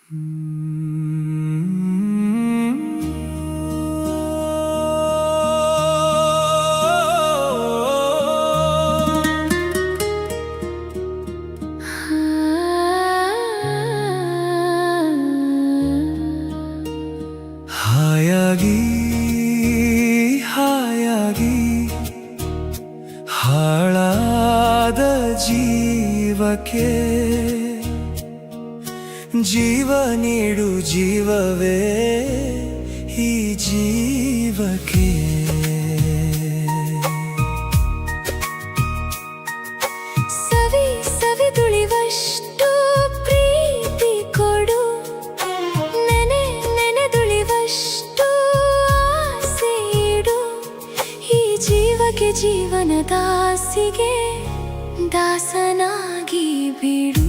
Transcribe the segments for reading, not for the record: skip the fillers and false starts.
ಹಾಯಾಗಿ ಹಾಯಾಗಿ ಹಾಳಾದ ಜೀವಕ್ಕೆ ಜೀವ ನೀಡು ಜೀವವೇ ಈ ಜೀವಕ್ಕೆ ಸವಿ ಸವಿದುಳಿವಷ್ಟು ಪ್ರೀತಿ ಕೊಡು, ನೆನೆ ನೆನೆದುಳಿವಷ್ಟು ಆಸೆ ಇಡು. ಈ ಜೀವಕ್ಕೆ ಜೀವನದಾಸಿಗೆ ದಾಸನಾಗಿ ಬಿಡು.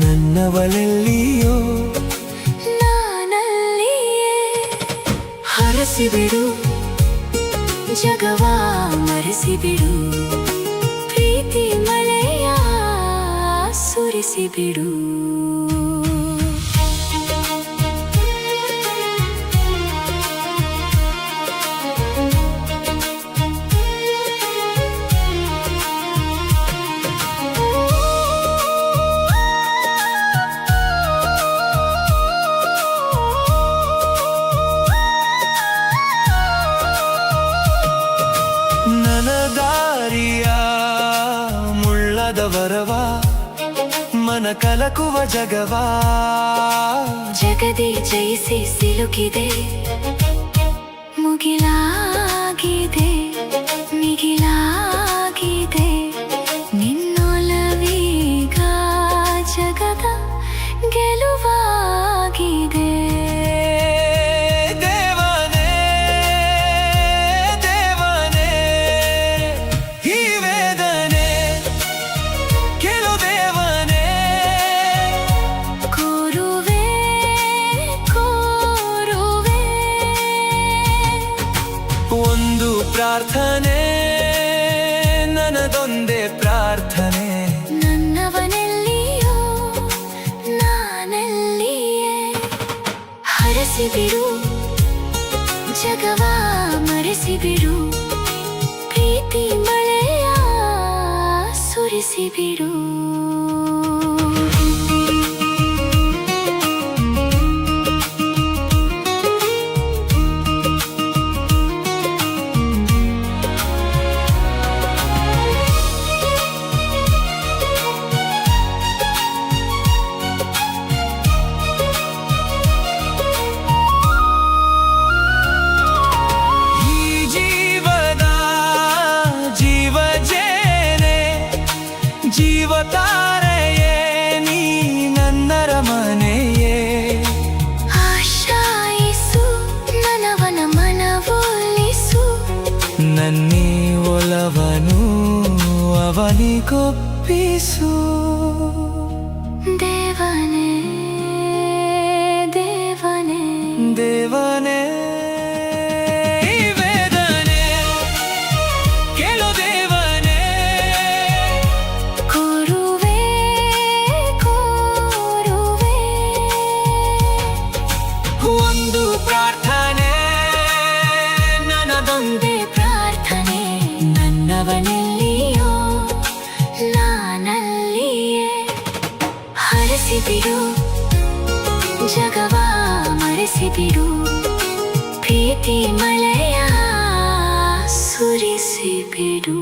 ನನ್ನವಳೆಲ್ಲಿಯೋ ನಾನಲ್ಲಿಯೇ ಹರಸಿಬಿಡು, ಜಗವ ಮರೆಸಿಬಿಡು, ಪ್ರೀತಿ ಮಳೆಯ ಸುರಿಸಿಬಿಡು. ದಾರಿಯ ಮುಳ್ಳದ ವರವ ಮನ ಕಲಕುವ ಜಗವ ಜಗದಿ ಜಯಿಸಿ ಸಿಲುಕಿದೆ, ಮುಗಿಲಾಗಿದೆ ಮಿಗಿಲಾಗಿದೆ. ನಿನ್ನೊಲವೀಗ ಜಗದ ಗೆಲುವಾಗಿದೆ. ಒಂದು ಪ್ರಾರ್ಥನೆ, ನನ್ನದೊಂದೇ ಪ್ರಾರ್ಥನೆ, ನನ್ನವನೆಲ್ಲಿಯೋ ನಾನಲ್ಲಿಯೇ ಹರಸಿಬಿಡು, ಜಗವ ಮರೆಸಿಬಿಡು, ಪ್ರೀತಿ ಮಳೆಯ ಸುರಿಸಿಬಿಡು. ಜೀವತಾರೆಯೇ ನೀ ನನ್ನರ ಮನೆಯೇ, ಆಶಾಯಿಸು ನನವನ ಮನವೊಲಿಸು, ನನ್ನಿ ಒಲವನು ಅವನಿಗೊಪ್ಪಿಸು. ದೇವನೇ ದೇವನೇ ದೇವನೇ ಒಂದು ಪ್ರಾರ್ಥನೆ, ನನ್ನದೊಂದೇ ಪ್ರಾರ್ಥನೆ, ನನ್ನವನೆಲ್ಲಿಯೋ ನಾನಲ್ಲಿಯೇ ಹರಸಿಬಿಡು, ಜಗವ ಮರೆಸಿಬಿಡು, ಪ್ರೀತಿ ಮಳೆಯ ಸುರಿಸಿಬಿಡು.